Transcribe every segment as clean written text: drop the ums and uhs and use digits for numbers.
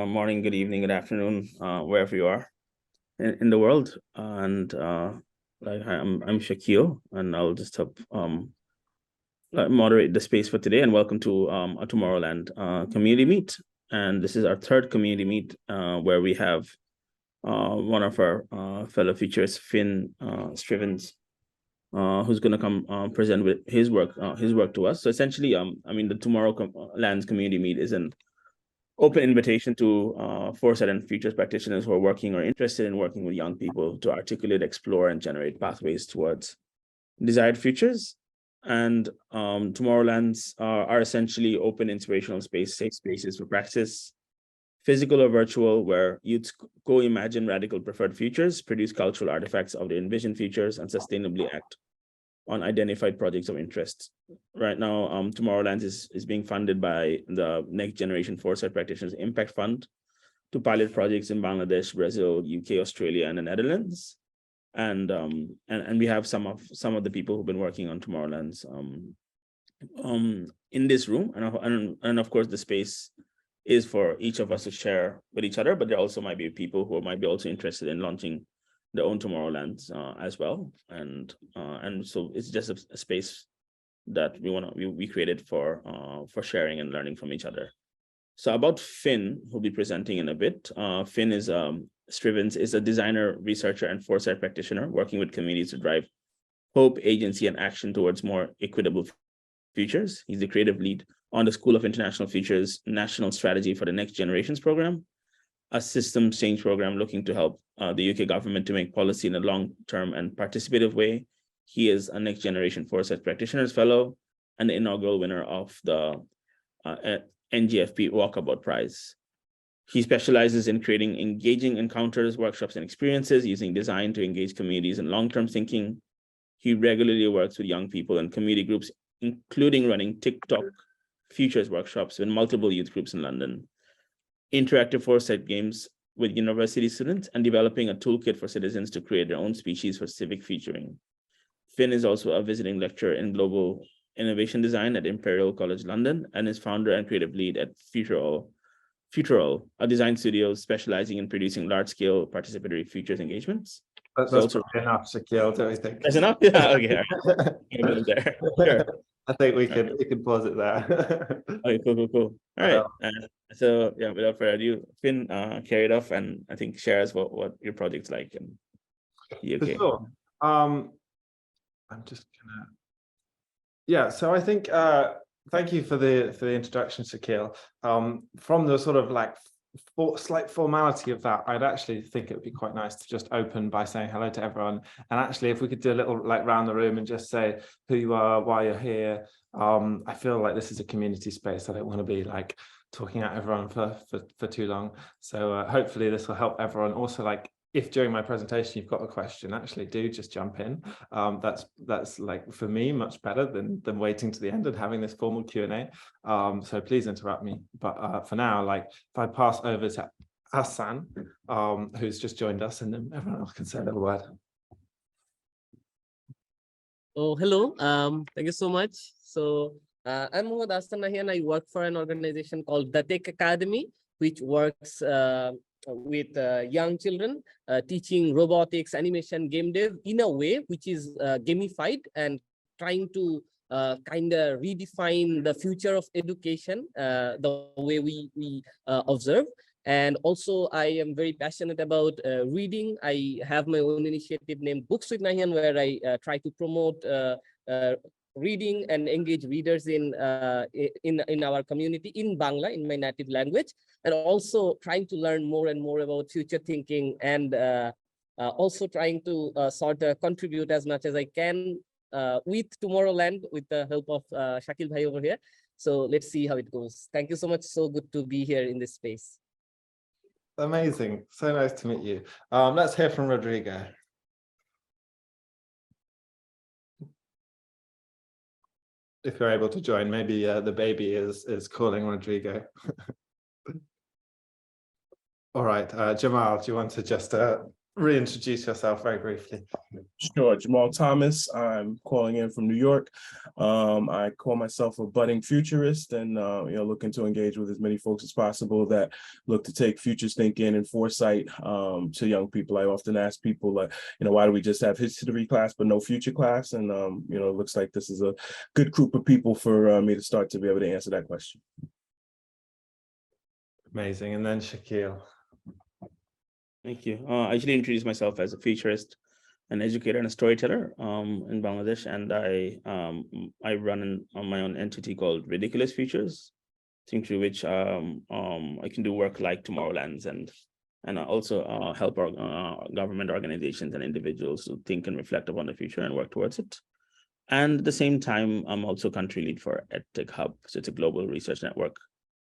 morning, good evening, good afternoon, wherever you are in the world. And I'm Shaquille, and I'll just help moderate the space for today. And welcome to a Tomorrowland community meet. And this is our third community meet where we have one of our fellow features, Finn Strivens, who's going to come present with his work to us. So essentially, the Tomorrowlands community meet is an open invitation to foresight and futures practitioners who are working or interested in working with young people to articulate, explore, and generate pathways towards desired futures. And Tomorrowlands are essentially open, inspirational safe spaces for practice, physical or virtual, where youths co-imagine radical preferred futures, produce cultural artifacts of the envisioned futures, and sustainably act on identified projects of interest. Right now, Tomorrowlands is being funded by the Next Generation Foresight Practitioners Impact Fund to pilot projects in Bangladesh, Brazil, UK, Australia, and the Netherlands. And we have some of the people who've been working on Tomorrowlands in this room, and of course the space is for each of us to share with each other. But there also might be people who might be also interested in launching their own Tomorrowlands as well, and so it's just a space that we created for sharing and learning from each other. So about Finn, who'll be presenting in a bit. Finn is Strivens is a designer, researcher, and foresight practitioner working with communities to drive hope, agency, and action towards more equitable futures. He's the creative lead on the School of International Futures National Strategy for the Next Generations program, a systems change program looking to help the UK government to make policy in a long-term and participative way. He is a Next Generation Foresight Practitioners Fellow and the inaugural winner of the NGFP Walkabout Prize. He specializes in creating engaging encounters, workshops, and experiences using design to engage communities in long-term thinking. He regularly works with young people and community groups, including running TikTok Futures workshops with multiple youth groups in London, interactive foresight games with university students, and developing a toolkit for citizens to create their own species for civic featuring. Finn is also a visiting lecturer in global innovation design at Imperial College London and is founder and creative lead at Futural, a design studio specializing in producing large-scale participatory futures engagements. That's also enough, Shaquille, don't you think? That's enough? Yeah, okay. There. Sure. I think we can pause it there. Okay, cool. All right. So yeah, without further ado, Finn, carry it off, and I think share us what your project's like in the UK. For sure. I'm just gonna. Yeah. So I think thank you for the introduction, Shaquille. From the sort of like slight formality of that, I'd actually think it would be quite nice to just open by saying hello to everyone. And actually, if we could do a little like round the room and just say who you are, why you're here. I feel like this is a community space. I don't want to be like talking at everyone for too long. So hopefully this will help everyone. Also, like if during my presentation you've got a question, actually do just jump in. That's like for me much better than waiting to the end and having this formal Q&A. So please interrupt me. But for now, like if I pass over to Hassan, who's just joined us, and then everyone else can say a little word. Oh, hello. Thank you so much. So I'm Mohammad Hassan and I work for an organization called The Tech Academy, which works with young children, teaching robotics, animation, game dev in a way which is gamified and trying to kind of redefine the future of education the way we observe. And also, I am very passionate about reading. I have my own initiative named Books with Nahian, where I try to promote reading and engage readers in our community in Bangla, in my native language, and also trying to learn more and more about future thinking, and also trying to sort of contribute as much as I can with Tomorrowland with the help of Shakil Bhai over here. So let's see how it goes. Thank you so much. So good to be here in this space. Amazing. So nice to meet you. Let's hear from Rodrigo. If you're able to join, maybe the baby is calling Rodrigo. All right, Jamal, do you want to just reintroduce yourself very briefly? Sure, Jamal Thomas. I'm calling in from New York. I call myself a budding futurist, and looking to engage with as many folks as possible that look to take futures thinking and foresight to young people. I often ask people, like, why do we just have history class but no future class? And it looks like this is a good group of people for me to start to be able to answer that question. Amazing. And then Shaquille. Thank you. I usually introduce myself as a futurist, an educator, and a storyteller in Bangladesh, and I run on my own entity called Ridiculous Futures, through which I can do work like Tomorrowlands and also help our government organizations and individuals to think and reflect upon the future and work towards it. And at the same time, I'm also country lead for EdTech Hub, so it's a global research network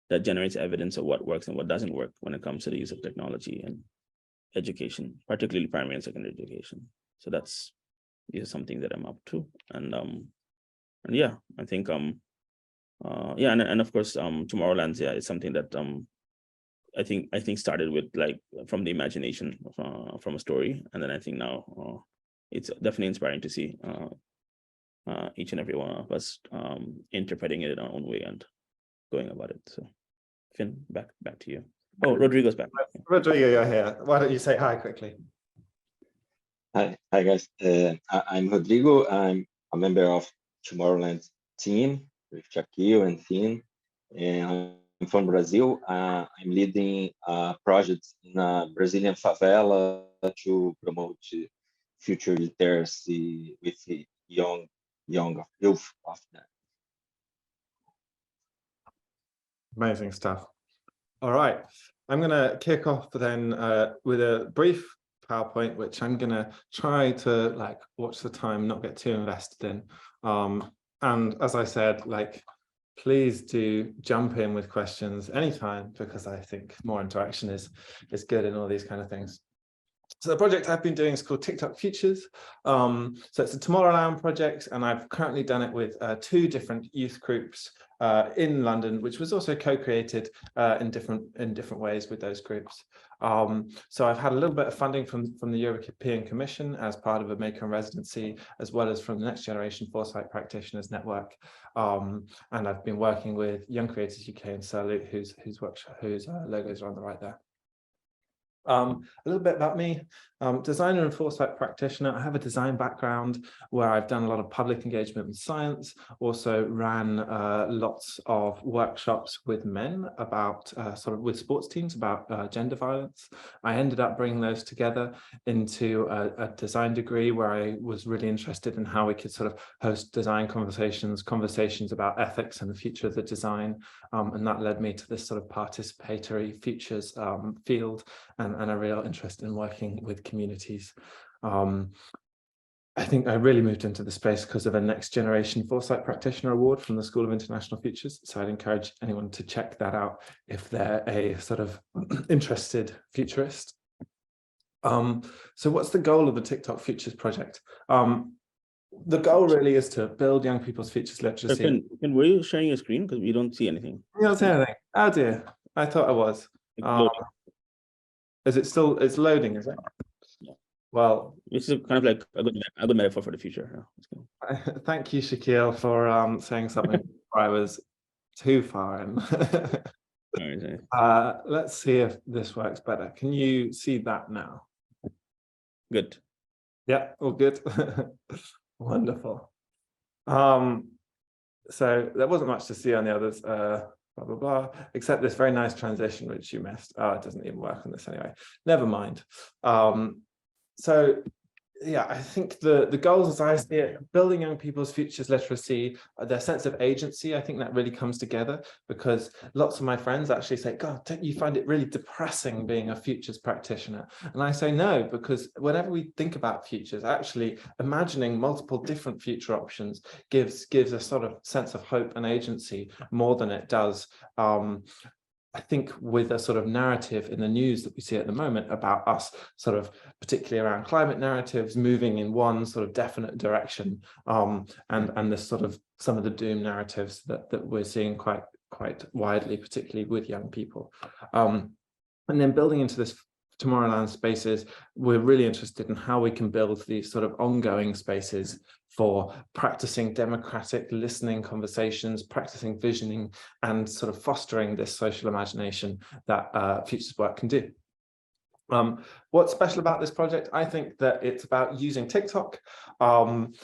that generates evidence of what works and what doesn't work when it comes to the use of technology and education, particularly primary and secondary education. So this is something that I'm up to, and yeah, I think yeah, and of course Tomorrowlands, yeah, is something that I think started with, like, from the imagination from a story, and then I think now it's definitely inspiring to see each and every one of us interpreting it in our own way and going about it. So Finn, back to you. Oh, Rodrigo's back. Rodrigo, you're here. Why don't you say hi quickly? Hi guys. I'm Rodrigo. I'm a member of Tomorrowlands team with Shaquille and Finn, and I'm from Brazil. I'm leading projects in a Brazilian favela to promote future literacy with the young youth of them. Amazing stuff. All right, I'm going to kick off then with a brief PowerPoint, which I'm going to try to watch the time, not get too invested in. And as I said, please do jump in with questions anytime, because I think more interaction is good in all these kind of things. So the project I've been doing is called TikTok Futures. So it's a Tomorrowland project, and I've currently done it with 2 different youth groups in London, which was also co-created in different ways with those groups. So I've had a little bit of funding from the European Commission as part of a Maker in Residency, as well as from the Next Generation Foresight Practitioners Network. And I've been working with Young Creators UK and Salute, whose logos are on the right there. A little bit about me, designer and foresight practitioner. I have a design background where I've done a lot of public engagement with science, also ran lots of workshops with men about with sports teams about gender violence. I ended up bringing those together into a design degree where I was really interested in how we could host design conversations about ethics and the future of the design. And that led me to this participatory futures field and a real interest in working with communities. I think I really moved into the space because of a Next Generation Foresight Practitioner Award from the School of International Futures. So I'd encourage anyone to check that out if they're a interested futurist. So what's the goal of the TikTok Futures project? The goal really is to build young people's futures literacy. Finn, were you sharing your screen? Because we don't see anything. You don't see anything. Oh dear, I thought I was. Is it still? It's loading, is it? Yeah. Well, this is kind of like a good metaphor for the future. Thank you, Shaquille, for saying something before I was too far in. Let's see if this works better. Can you see that now? Good. Yeah, all good. Wonderful. So there wasn't much to see on the others. Blah, blah, blah, except this very nice transition, which you missed. Oh, it doesn't even work on this anyway. Never mind. So yeah, I think the goals, as I see it, building young people's futures literacy, their sense of agency, I think that really comes together, because lots of my friends actually say, God, don't you find it really depressing being a futures practitioner? And I say no, because whenever we think about futures, actually imagining multiple different future options gives a sense of hope and agency more than it does I think with a narrative in the news that we see at the moment about us particularly around climate narratives moving in one definite direction, and this some of the doom narratives that we're seeing quite widely, particularly with young people. And then building into this Tomorrowland spaces, we're really interested in how we can build these sort of ongoing spaces for practicing democratic listening conversations, practicing visioning, and sort of fostering this social imagination that Futures work can do. What's special about this project? I think that it's about using TikTok, and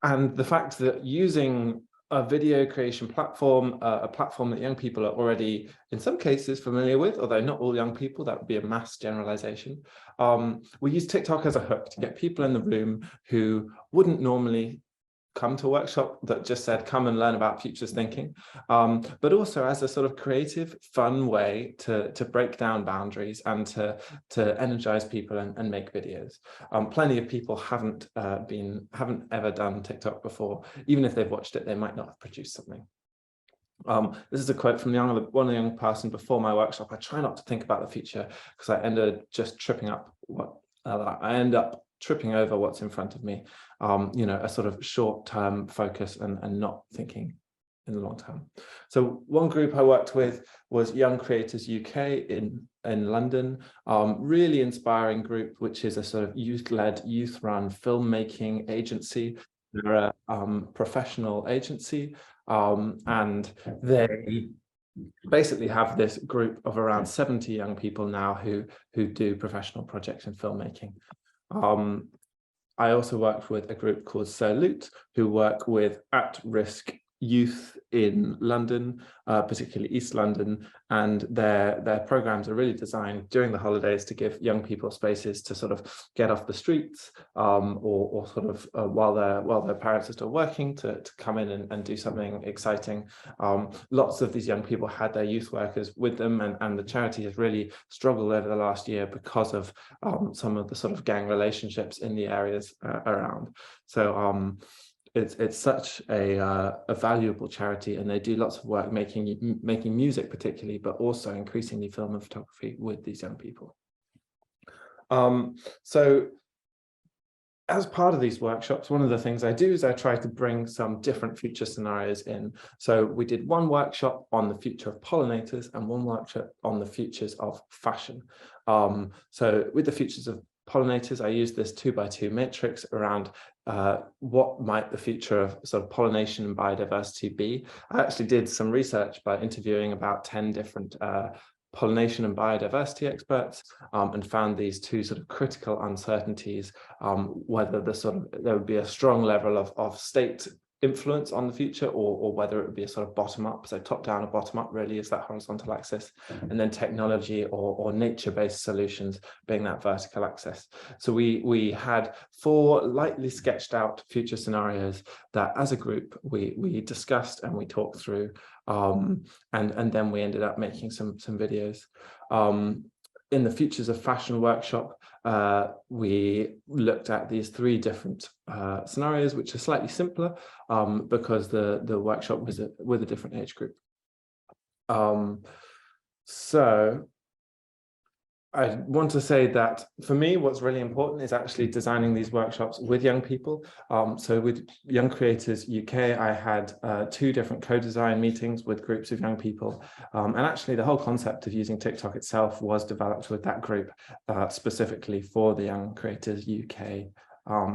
the fact that using a video creation platform, a platform that young people are already, in some cases, familiar with, although not all young people, that would be a mass generalization. We use TikTok as a hook to get people in the room who wouldn't normally come to a workshop that just said, come and learn about futures thinking, but also as a sort of creative, fun way to break down boundaries and to energize people and make videos. Plenty of people haven't ever done TikTok before. Even if they've watched it, they might not have produced something. This is a quote from one young person before my workshop. I try not to think about the future because I end up just tripping up tripping over what's in front of me, you know, a sort of short-term focus and not thinking in the long term. So one group I worked with was Young Creators UK in London, really inspiring group, which is a sort of youth-led, youth-run filmmaking agency. They're a professional agency, and they basically have this group of around 70 young people now who do professional projects in filmmaking. I also worked with a group called Salute, who work with at-risk youth in London, particularly East London, and their programs are really designed during the holidays to give young people spaces to sort of get off the streets, or sort of while their parents are still working, to come in and do something exciting. Lots of these young people had their youth workers with them, and the charity has really struggled over the last year because of some of the sort of gang relationships in the areas around. So it's such a valuable charity, and they do lots of work making music particularly, but also increasingly film and photography with these young people. So as part of these workshops, one of the things I do is I try to bring some different future scenarios in. So we did one workshop on the future of pollinators and one workshop on the futures of fashion. So with the futures of pollinators, I used this 2x2 matrix around what might the future of sort of pollination and biodiversity be. I actually did some research by interviewing about 10 different pollination and biodiversity experts, and found these two sort of critical uncertainties, whether there would be a strong level of state influence on the future, or whether it would be a sort of bottom-up. So top-down or bottom-up really is that horizontal axis, and then technology or nature-based solutions being that vertical axis. So we had 4 lightly sketched out future scenarios that as a group we discussed and we talked through, and then we ended up making some videos. In the Futures of Fashion workshop, we looked at these 3 different scenarios, which are slightly simpler because the workshop was with a different age group. So I want to say that for me, what's really important is actually designing these workshops with young people. So with Young Creators UK, I had 2 different co-design meetings with groups of young people. And actually the whole concept of using TikTok itself was developed with that group specifically for the Young Creators UK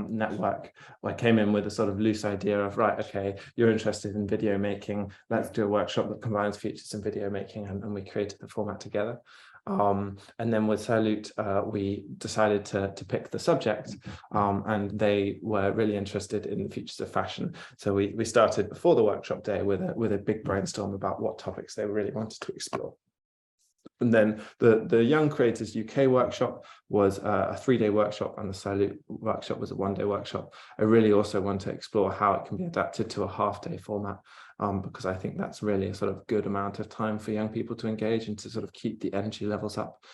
network. I came in with a sort of loose idea of, right, okay, you're interested in video making, let's do a workshop that combines futures and video making, and we created the format together. And then with Salute, we decided to pick the subject, and they were really interested in the futures of fashion. So we started before the workshop day with a big brainstorm about what topics they really wanted to explore. And then the Young Creators UK workshop was a 3-day workshop, and the Salute workshop was a 1-day workshop. I really also want to explore how it can be adapted to a half-day format, because I think that's really a sort of good amount of time for young people to engage and to sort of keep the energy levels up.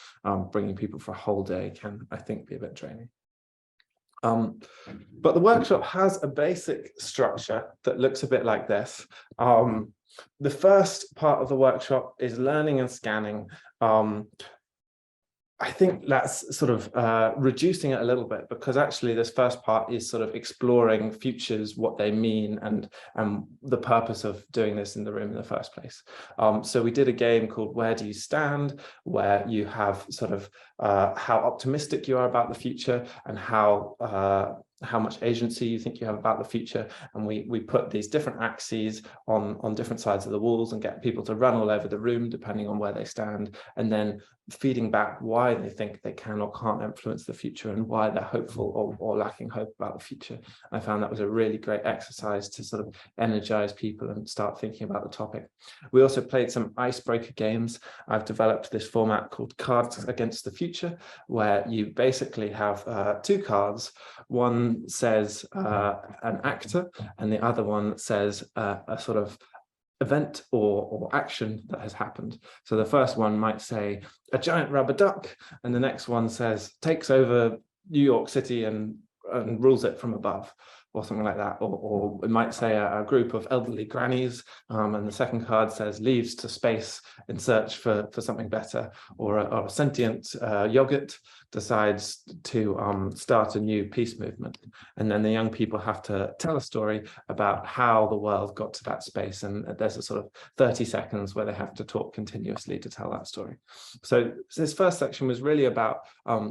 Bringing people for a whole day can, I think, be a bit draining. But the workshop has a basic structure that looks a bit like this. The first part of the workshop is learning and scanning. I think that's sort of reducing it a little bit, because actually this first part is sort of exploring futures, what they mean, and the purpose of doing this in the room in the first place. So we did a game called Where Do You Stand, where you have sort of how optimistic you are about the future and how much agency you think you have about the future. And we put these different axes on different sides of the walls and get people to run all over the room depending on where they stand, and then feeding back why they think they can or can't influence the future and why they're hopeful or lacking hope about the future. I found that was a really great exercise to sort of energize people and start thinking about the topic. We also played some icebreaker games. I've developed this format called Cards Against the Future, where you basically have two cards. One says an actor, and the other one says a sort of event or action that has happened. So the first one might say a giant rubber duck, and the next one says takes over New York City and rules it from above, or something like that. Or it might say a group of elderly grannies, and the second card says leaves to space in search for something better, or a sentient yogurt decides to start a new peace movement. And then the young people have to tell a story about how the world got to that space. And there's a sort of 30 seconds where they have to talk continuously to tell that story. So this first section was really about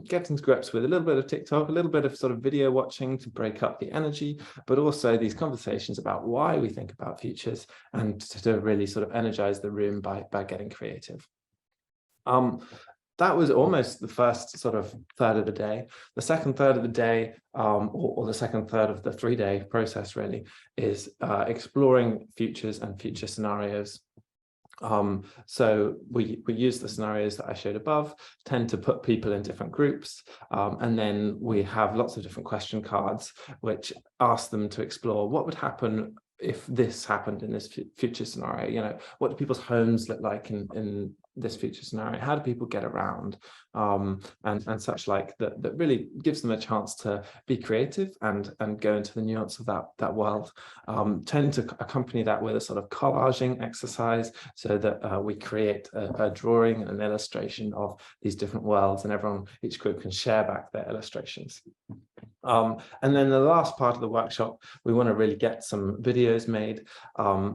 getting to grips with a little bit of TikTok, a little bit of sort of video watching to break up the energy, but also these conversations about why we think about futures, and to really sort of energize the room by getting creative. That was almost the first sort of third of the day. The second third of the day, or the second third of the 3-day process really, is exploring futures and future scenarios. So we use the scenarios that I showed above, tend to put people in different groups, and then we have lots of different question cards which ask them to explore what would happen if this happened in this future scenario. You know, what do people's homes look like in this future scenario? How do people get around, and such like that really gives them a chance to be creative and go into the nuance of that world. Tend to accompany that with a sort of collaging exercise, so that we create a drawing and an illustration of these different worlds, and each group can share back their illustrations. And then the last part of the workshop, we want to really get some videos made.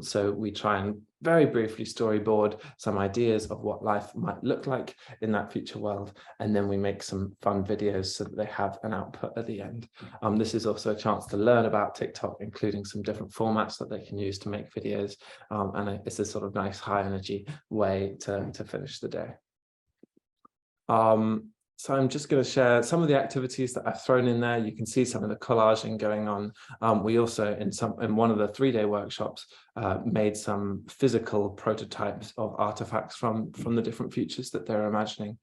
So we try and very briefly storyboard some ideas of what life might look like in that future world, and then we make some fun videos so that they have an output at the end. This is also a chance to learn about TikTok, including some different formats that they can use to make videos, and it's a sort of nice high energy way to finish the day. So I'm just going to share some of the activities that I've thrown in there. You can see some of the collaging going on. We also, in one of the 3-day workshops, made some physical prototypes of artifacts from the different futures that they're imagining.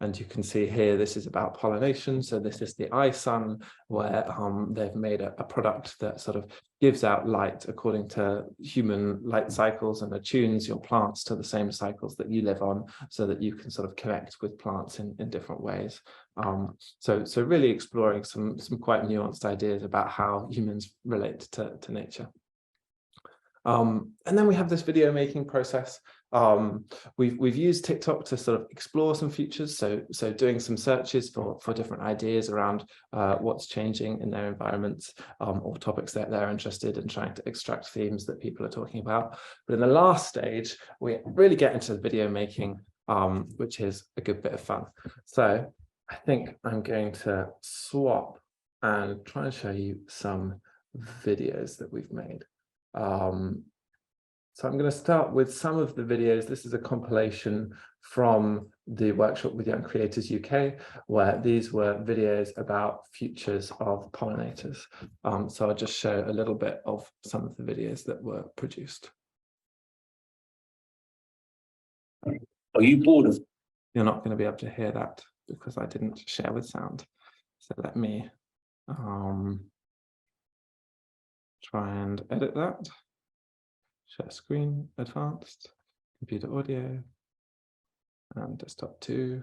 And you can see here, this is about pollination. So this is the iSun, where they've made a product that sort of gives out light according to human light cycles and attunes your plants to the same cycles that you live on, so that you can sort of connect with plants in different ways. So really exploring some quite nuanced ideas about how humans relate to nature. And then we have this video making process. We've used TikTok to sort of explore some futures, so doing some searches for different ideas around what's changing in their environments, or topics that they're interested in, trying to extract themes that people are talking about. But in the last stage, we really get into the video making, which is a good bit of fun. So I think I'm going to swap and try and show you some videos that we've made. So I'm going to start with some of the videos. This is a compilation from the workshop with Young Creators UK, where these were videos about futures of pollinators. So I'll just show a little bit of some of the videos that were produced. Are you bored of? You're not going to be able to hear that because I didn't share with sound. So let me try and edit that. Share screen, advanced, computer audio, and desktop 2.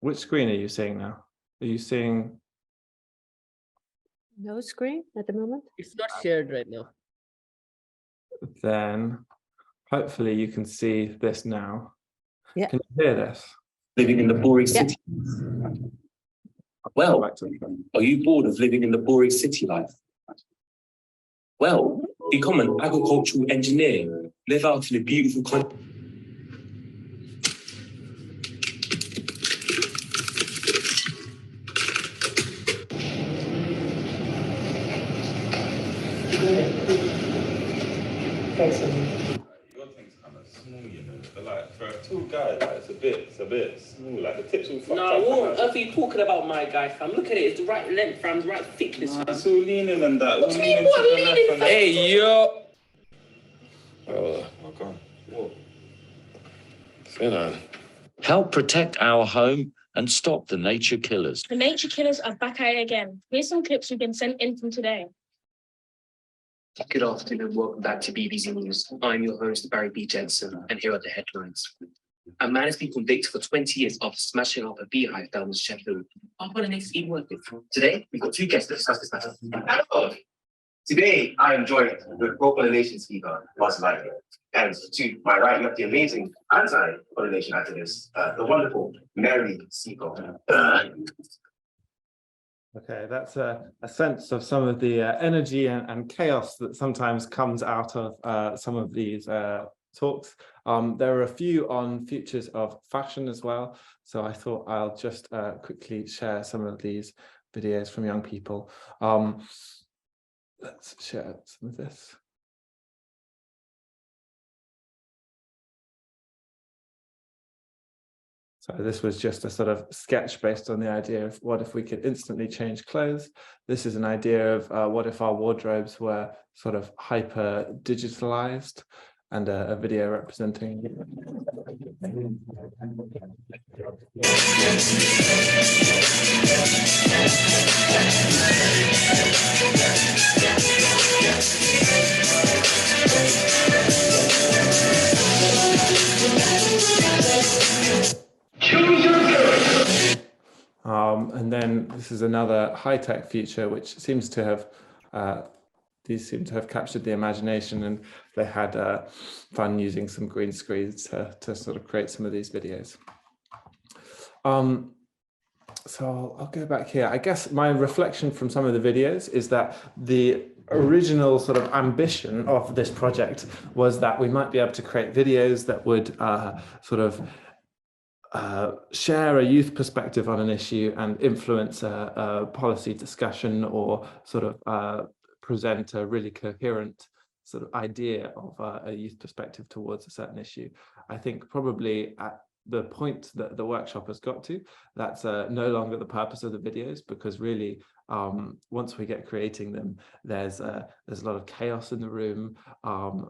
Which screen are you seeing now? Are you seeing? No screen at the moment. It's not shared right now. Then Hopefully you can see this now. Yeah. Can you hear this? Living in the boring city. Well, are you bored of living in the boring city life? Well, become an agricultural engineer. Live out in a beautiful country. Your thing's kind of small, you know. But like for two guys, like, it's a bit small. Like the tips will fuck No, what earth are you talking about, my guy, fam? Look at it, it's the right length, fam, the right thickness. It's all leaning and that. What do you mean, what leaning, fam? Hey, yo! Oh god. What? Sit down. Help protect our home and stop the nature killers. The nature killers are back at it again. Here's some clips we've been sent in from today. Good afternoon, welcome back to BBC News. I'm your host, Barry B. Jensen, and here are the headlines. A man has been convicted for 20 years after smashing up a beehive down in Sheffield. How about the next even worth it? Today, we've got two guests to discuss this matter. Hello. Today, I am joined with pro-pollination speaker, Buzz Lightyear, and to my right, you have the amazing anti-pollination activist, the wonderful Mary Seacole. Okay, that's a sense of some of the energy and chaos that sometimes comes out of some of these talks. There are a few on futures of fashion as well, so I thought I'll just quickly share some of these videos from young people. Let's share some of this. So this was just a sort of sketch based on the idea of what if we could instantly change clothes. This is an idea of what if our wardrobes were sort of hyper digitalized, and a video representing. And then this is another high-tech feature which seems to have these seem to have captured the imagination, and they had fun using some green screens to sort of create some of these videos. So I'll go back here. I guess my reflection from some of the videos is that the original sort of ambition of this project was that we might be able to create videos that would sort of share a youth perspective on an issue and influence a policy discussion, or sort of present a really coherent sort of idea of a youth perspective towards a certain issue. I think probably at the point that the workshop has got to, that's no longer the purpose of the videos, because really once we get creating them, there's a lot of chaos in the room,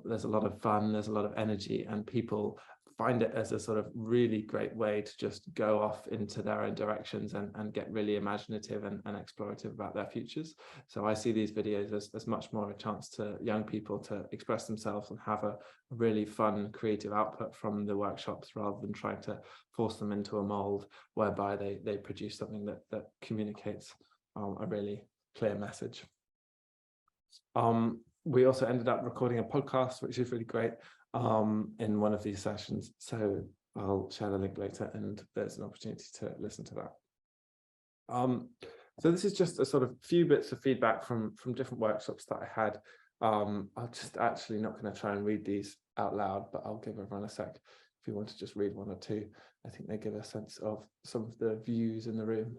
there's a lot of fun, there's a lot of energy, and people find it as a sort of really great way to just go off into their own directions and get really imaginative and explorative about their futures. So I see these videos as much more a chance to young people to express themselves and have a really fun creative output from the workshops, rather than trying to force them into a mold whereby they produce something that communicates a really clear message. We also ended up recording a podcast, which is really great, in one of these sessions. So I'll share the link later, and there's an opportunity to listen to that. So this is just a sort of few bits of feedback from different workshops that I had. I'm just actually not going to try and read these out loud, but I'll give everyone a sec if you want to just read one or two. I think they give a sense of some of the views in the room.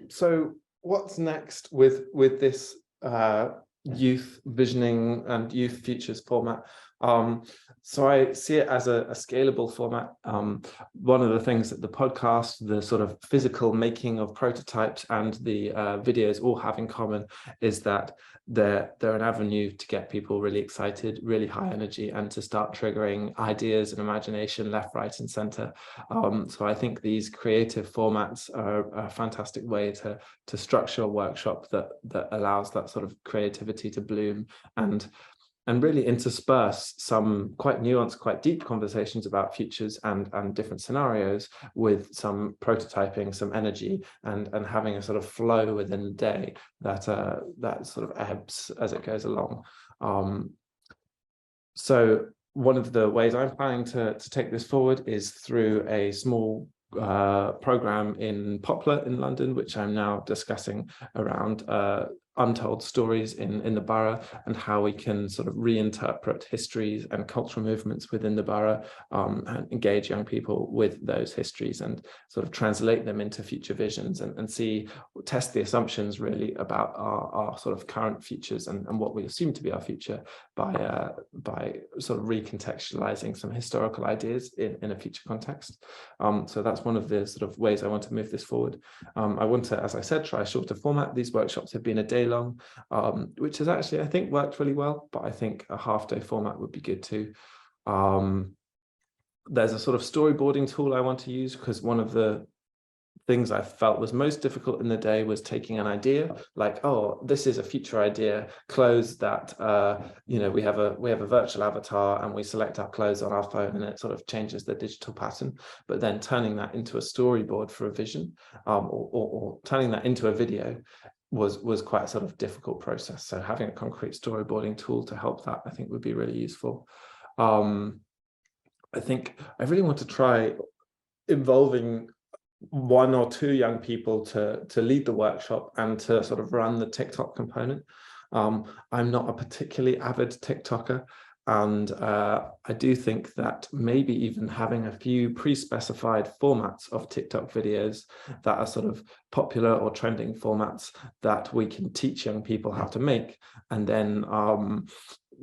So what's next with this youth visioning and youth futures format? So I see it as a scalable format. One of the things that the podcast, the sort of physical making of prototypes and the videos all have in common is that they're an avenue to get people really excited, really high energy, and to start triggering ideas and imagination left, right, and center. So I think these creative formats are a fantastic way to structure a workshop that allows that sort of creativity to bloom and really intersperse some quite nuanced, quite deep conversations about futures and different scenarios with some prototyping, some energy, and having a sort of flow within the day that sort of ebbs as it goes along. So one of the ways I'm planning to take this forward is through a small program in Poplar in London, which I'm now discussing around untold stories in the borough and how we can sort of reinterpret histories and cultural movements within the borough and engage young people with those histories and sort of translate them into future visions and test the assumptions really about our sort of current futures and what we assume to be our future by sort of recontextualizing some historical ideas in a future context. So that's one of the sort of ways I want to move this forward. I want to, as I said, try a shorter format. These workshops have been a day long, which has actually, I think, worked really well, but I think a half-day format would be good too. There's a sort of storyboarding tool I want to use because one of the things I felt was most difficult in the day was taking an idea like, oh, this is a future idea, clothes that you know, we have a virtual avatar and we select our clothes on our phone and it sort of changes the digital pattern, but then turning that into a storyboard for a vision or turning that into a video was quite a sort of difficult process. So having a concrete storyboarding tool to help that, I think, would be really useful. I think I really want to try involving one or two young people to lead the workshop and to sort of run the TikTok component. I'm not a particularly avid TikToker, and I do think that maybe even having a few pre-specified formats of TikTok videos that are sort of popular or trending formats that we can teach young people how to make, and then,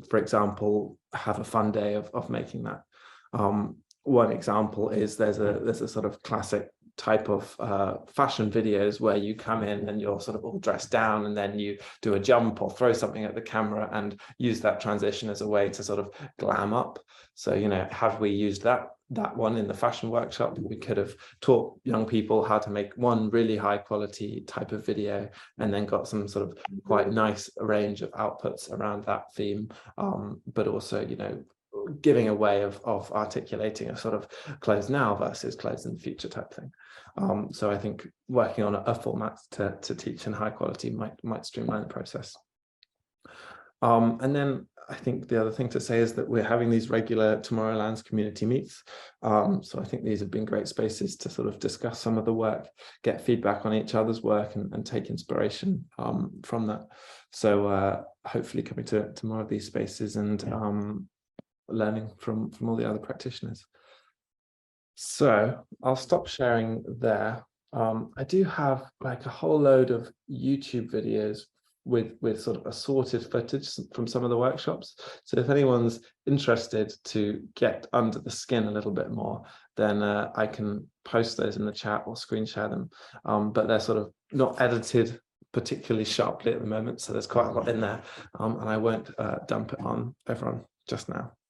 for example, have a fun day of making that. One example is there's a sort of classic type of fashion videos where you come in and you're sort of all dressed down and then you do a jump or throw something at the camera and use that transition as a way to sort of glam up. So, you know, have we used that one in the fashion workshop? We could have taught young people how to make one really high quality type of video and then got some sort of quite nice range of outputs around that theme, but also, you know, giving a way of articulating a sort of clothes now versus clothes in the future type thing. So I think working on a format to teach in high quality might streamline the process. And then I think the other thing to say is that we're having these regular Tomorrowlands community meets. So I think these have been great spaces to sort of discuss some of the work, get feedback on each other's work and take inspiration from that. So hopefully coming to more of these spaces and learning from all the other practitioners. So I'll stop sharing there. I do have like a whole load of YouTube videos with sort of assorted footage from some of the workshops. So if anyone's interested to get under the skin a little bit more, then I can post those in the chat or screen share them. But they're sort of not edited particularly sharply at the moment, so there's quite a lot in there, and I won't dump it on everyone just now.